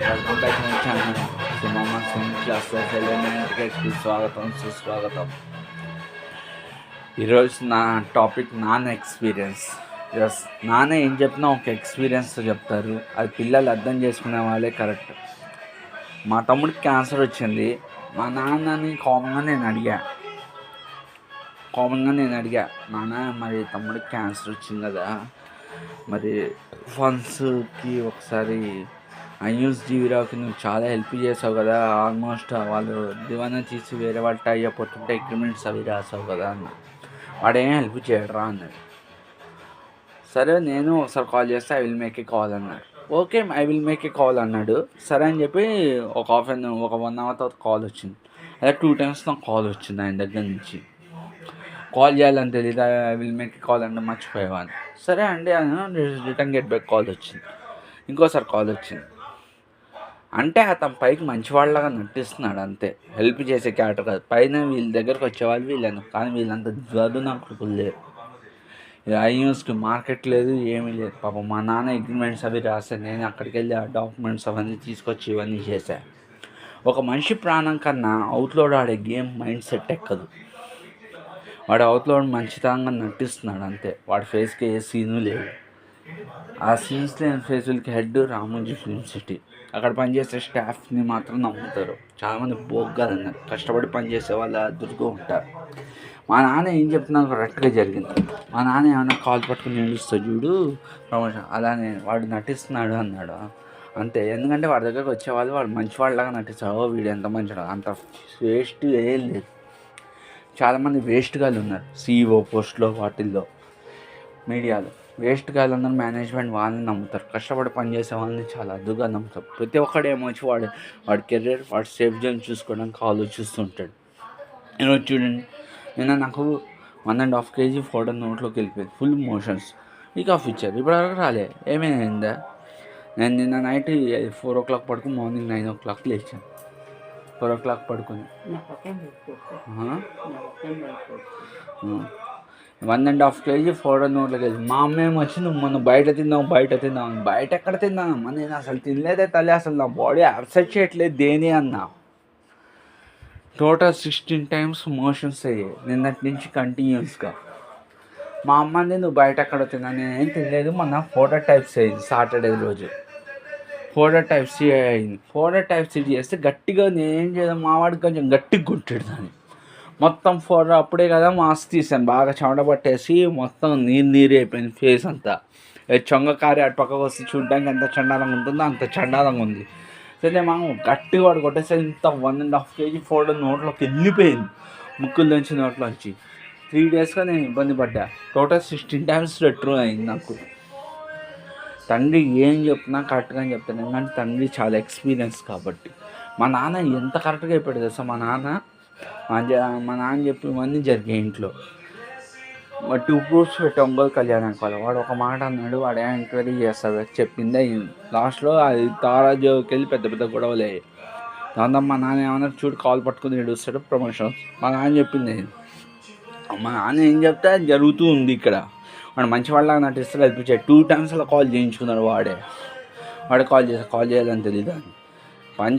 Welcome back my channel cinema swim classes ఎలిమెంట్కి స్వాగతం సుస్వాగతం. ఈరోజు నా టాపిక్ నాన్న ఎక్స్పీరియన్స్. ఎస్, నాన్న ఏం చెప్పినా ఒక ఎక్స్పీరియన్స్తో చెప్తారు, అది పిల్లలు అర్థం చేసుకునే వాళ్ళే కరెక్ట్. మా తమ్ముడికి క్యాన్సర్ వచ్చింది. మా నాన్నని కామన్గా నేను అడిగా, నాన్న మరి తమ్ముడికి క్యాన్సర్ వచ్చింది కదా, మరి ఫండ్స్కి ఒకసారి అన్యూస్ జీవిరావుకి నువ్వు చాలా హెల్ప్ చేసావు కదా, ఆల్మోస్ట్ వాళ్ళు దివానా తీసి వేరే వాళ్ళు టై అయిపోతుంటే అగ్రిమెంట్స్ అవి రాసావు కదా అన్న. వాడేం హెల్ప్ చేయడరా అన్నాడు. సరే నేను ఒకసారి కాల్ చేస్తే I will make a call అన్నాడు. Okay, I will make a call అన్నాడు. సరే అని చెప్పి ఒక 1 అవర్ తర్వాత కాల్ వచ్చింది. అదే 2 times నాకు కాల్ వచ్చింది ఆయన దగ్గర నుంచి. కాల్ చేయాలని తెలియదు, I will make a call అంటే మర్చిపోయేవాడిని. సరే అండి అని రిటర్న్ గెట్ బ్యాక్ కాల్ వచ్చింది. ఇంకోసారి కాల్ వచ్చింది. అంటే అతను పైకి మంచివాళ్ళలాగా నటిస్తున్నాడు అంతే, హెల్ప్ చేసే క్యారెక్టర్ కాదు. పైన వీళ్ళ దగ్గరకు వచ్చేవాళ్ళు వీళ్ళను, కానీ వీళ్ళంత జ్వరు నాకు లేరు. ఐన్యూస్కి మార్కెట్ లేదు, ఏమీ లేదు. పాపం మా నాన్న అగ్రిమెంట్స్ అవి రాశాను, నేను అక్కడికి వెళ్ళి ఆ డాక్యుమెంట్స్ అవన్నీ తీసుకొచ్చి ఇవన్నీ చేశాను. ఒక మనిషి ప్రాణం కన్నా అవుట్లోడ్ ఆడే గేమ్ మైండ్ సెట్ ఎక్కదు. వాడు అవుట్లోడ్ మంచితనంగా నటిస్తున్నాడు అంతే, వాడి ఫేస్కి ఏ సీను లేదు. ఆ సీన్స్ లేని ఫేసులకి హెడ్ రామోజీ ఫిల్మ్ సిటీ. అక్కడ పనిచేసే స్టాఫ్ని మాత్రం నమ్ముతారు. చాలామంది బోగ్గాలన్నారు, కష్టపడి పనిచేసే వాళ్ళు అదురుగా ఉంటారు. మా నాన్న ఏం చెప్తున్నా కరెక్ట్గా జరిగింది. మా నాన్న ఏమైనా కాల్ పట్టుకుని నిలుస్తాడు చూడు ప్రమోషన్, అలానే వాడు నటిస్తున్నాడు అన్నాడు అంతే. ఎందుకంటే వాడి దగ్గరకు వచ్చేవాళ్ళు వాడు మంచివాళ్ళలాగా నటిస్తాడు. వీడు ఎంత మంచివాడు, అంత వేస్ట్ ఏం లేదు. చాలామంది వేస్ట్ గాళ్ళు ఉన్నారు CEO పోస్ట్లో, వాటిల్లో, మీడియాలో. వేస్ట్ గాళ్ళందరూ మేనేజ్మెంట్ వాళ్ళని నమ్ముతారు, కష్టపడి పనిచేసే వాళ్ళని చాలా అద్దుగా నమ్ముతారు. ప్రతి ఒక్కడు ఏమొచ్చి వాడి కెరీర్, వాడి సేఫ్ జోన్ చూసుకోవడానికి ఆలోచిస్తుంటాడు. ఈరోజు చూడండి, నిన్న నాకు 1.5 kg ఫోటో నోట్లోకి వెళ్ళిపోయింది, ఫుల్ మోషన్స్. వీక్ ఆఫ్ ఇచ్చారు, ఇప్పటివరకు రాలే. ఏమైందా? నేను నిన్న నైట్ 4 o'clock పడుకుని మార్నింగ్ 9 o'clock లేచాను. 4 o'clock పడుకుని 1.5 kg ఫోటో నోట్లోకి వెళ్ళి మా అమ్మ ఏమొచ్చి నువ్వు మొన్న బయట తిందాం బయట ఎక్కడ తిన్నానమ్మా, నేను అసలు తినలేదే తల్లి, అసలు నా బాడీ అప్సెట్ చేయట్లేదు దేని అన్నా. టోటల్ 16 times మోషన్స్ అయ్యాయి నిన్నటి నుంచి కంటిన్యూస్గా. మా అమ్మని నువ్వు బయట ఎక్కడ తిన్నా, నేనేం తినలేదు, మొన్న ఫోటో టైప్స్ అయింది సాటర్డే రోజు. ఫోటో టైప్ సి అయింది. ఫోటో టైప్ సి చేస్తే గట్టిగా నేనేం చేయడం, మావాడికి కొంచెం గట్టిగా కొట్టాడు దాన్ని. మొత్తం ఫోటో అప్పుడే కదా మాస్క్ తీసాను, బాగా చెమట పట్టేసి మొత్తం నీరు అయిపోయింది ఫేస్ అంతా. చొంగకారి అటు పక్కకు వస్తే చూడడానికి ఎంత చండాలంగా ఉంటుందో అంత చండాలంగా ఉంది. సరే మనం గట్టిగా వాడు కొట్టేస్తే ఇంత 1.5 kg ఫోటో నోట్లోకి వెళ్ళిపోయింది, ముక్కుల్లోంచి నోట్లోంచి. 3 daysగా నేను ఇబ్బంది పడ్డా. టోటల్ 16 times రిటర్న్ అయింది నాకు. తండ్రి ఏం చెప్తున్నా కరెక్ట్గా అని చెప్తాను, ఎందుకంటే తండ్రి చాలా ఎక్స్పీరియన్స్ కాబట్టి. మా నాన్న ఎంత కరెక్ట్గా అయిపోయాడు తెలుసా. మా నాన్న చెప్పినవన్నీ జరిగాయి ఇంట్లో. 2 proofs పెట్టాం ఒంగోలు కళ్యాణానికి. వాడు ఒక మాట అన్నాడు, వాడు ఎంక్వైరీ చేస్తాడు, చెప్పిందే లాస్ట్లో అది తారాజోకి వెళ్ళి పెద్ద గొడవలే. దాంతో మా నాన్న ఏమన్నా చూడు కాల్ పట్టుకుని ఏడుస్తాడు ప్రమోషన్. మా నాన్న చెప్పింది, మా నాన్న ఏం చెప్తే అది జరుగుతూ ఉంది ఇక్కడ. వాడు మంచివాళ్ళలాగా నటిస్తాడు, అనిపించాడు. 2 times అలా కాల్ చేయించుకున్నాడు వాడే కాల్ చేయాలని తెలీదు అని.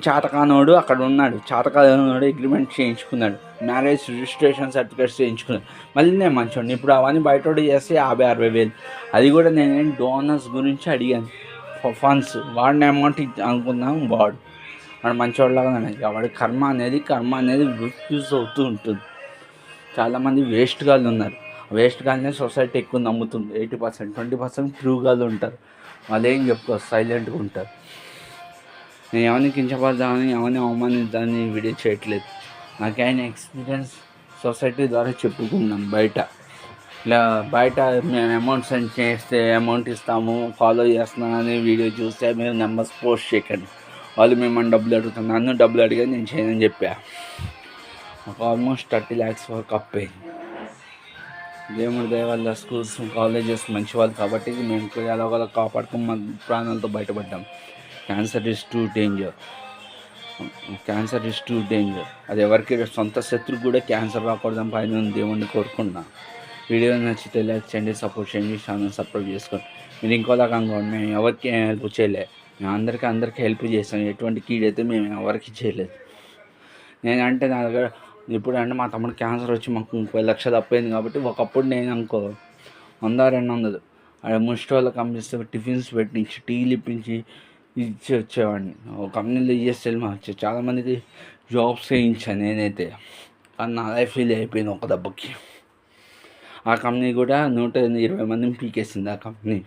చాతకానోడు అక్కడ ఉన్నాడు, చాతకానోడు అగ్రిమెంట్ చేయించుకున్నాడు, మ్యారేజ్ రిజిస్ట్రేషన్ సర్టిఫికేట్స్ చేయించుకున్నాడు. మళ్ళీ నేను మంచోండి. ఇప్పుడు అవన్నీ బయట చేస్తే 50-60 వేలు. అది కూడా నేనేం డోనర్స్ గురించి అడిగాను, ఫండ్స్. వాడిని అమౌంట్ అనుకున్నాం, వాడు మంచివాళ్ళలాగా వాడి కర్మ అనేది రిఫ్యూజ్ అవుతూ ఉంటుంది. చాలామంది వేస్ట్ గాళ్ళు ఉన్నారు. వేస్ట్ గాళ్ళనే సొసైటీ ఎక్కువ నమ్ముతుంది. 80%, 20% ట్రూ గాళ్ళు ఉంటారు. వాళ్ళు ఏం చెప్పుకోరు, సైలెంట్గా ఉంటారు. నేను ఎవరిని కించపడదామని, ఎవరిని అవమానిద్దామని వీడియో చేయట్లేదు. నాకైన ఎక్స్పీరియన్స్ సొసైటీ ద్వారా చెప్పుకున్నాను. ఇలా బయట మేము అమౌంట్ సెండ్ చేస్తే అమౌంట్ ఇస్తాము, ఫాలో చేస్తున్నామని వీడియో చూస్తే మీరు నెంబర్స్ పోస్ట్ చేయకండి. వాళ్ళు మిమ్మల్ని డబ్బులు అడుగుతారు, నన్ను డబ్బులు అడిగా నేను చేయనని చెప్పా. ఒక ఆల్మోస్ట్ 30 lakhs వరకు అప్పయింది. దేవుడి దయ వల్ల స్కూల్స్, కాలేజెస్ మంచి వాళ్ళు కాబట్టి మేము ఎలాగోలా కాపాడుకుని మా ప్రాణాలతో బయటపడ్డాం. Cancer is too danger. అది ఎవరికి సొంత శత్రువు కూడా క్యాన్సర్ రాకూడదని పైన దేవుడిని కోరుకున్నా. వీడియో నచ్చితే లైక్ చేయండి, సపోర్ట్ చేయండి, ఛానల్ సబ్స్క్రైబ్ చేసుకోండి. మీరు ఇంకోలాగా అనుకోండి, మేము ఎవరికి హెల్ప్ చేయలే. మేము అందరికీ హెల్ప్ చేసాం. ఎటువంటి కీడైతే మేము ఎవరికి చేయలేదు. నేనంటే నా దగ్గర ఇప్పుడంటే మా తమ్ముడు క్యాన్సర్ వచ్చి మాకు 30 లక్షలు అప్పయింది కాబట్టి, ఒకప్పుడు నేను అనుకో 100, 200 ఆడ ముష్టి కంపిస్తే టిఫిన్స్ పెట్టించి, టీలు ఇప్పించి ఇచ్చి వచ్చేవాడిని. ఒక కంపెనీలో ఈఎస్ఎల్ మార్చి చాలామందికి జాబ్స్ వేయించాను నేనైతే. కానీ నా లైఫ్ ఫీల్ అయిపోయింది ఒక దెబ్బకి. ఆ కంపెనీ కూడా 120 మందిని పీకేసింది. ఆ కంపెనీ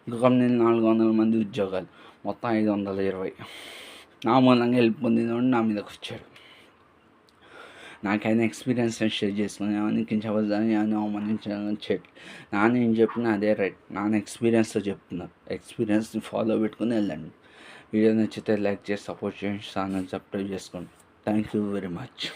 ఇంకో కంపెనీలో 400 మంది ఉద్యోగాలు, మొత్తం 520. నా మూలంగా హెల్ప్ పొందినోడు నా మీదకి వచ్చాడు. నాకైనా ఎక్స్పీరియన్స్ షేర్ చేసుకుని ఏమని కించవద్దని ఏమైనా అవమానించడం నాన్న ఏం చెప్పినా అదే రైట్. నాన్న ఎక్స్పీరియన్స్తో చెప్తున్నారు. ఎక్స్పీరియన్స్ని ఫాలో పెట్టుకుని వెళ్ళండి. వీడియో నచ్చితే లైక్ చేసి సపోర్ట్ చేయండి. ఛానల్ సబ్స్క్రైబ్ చేసుకోండి. Thank you very much.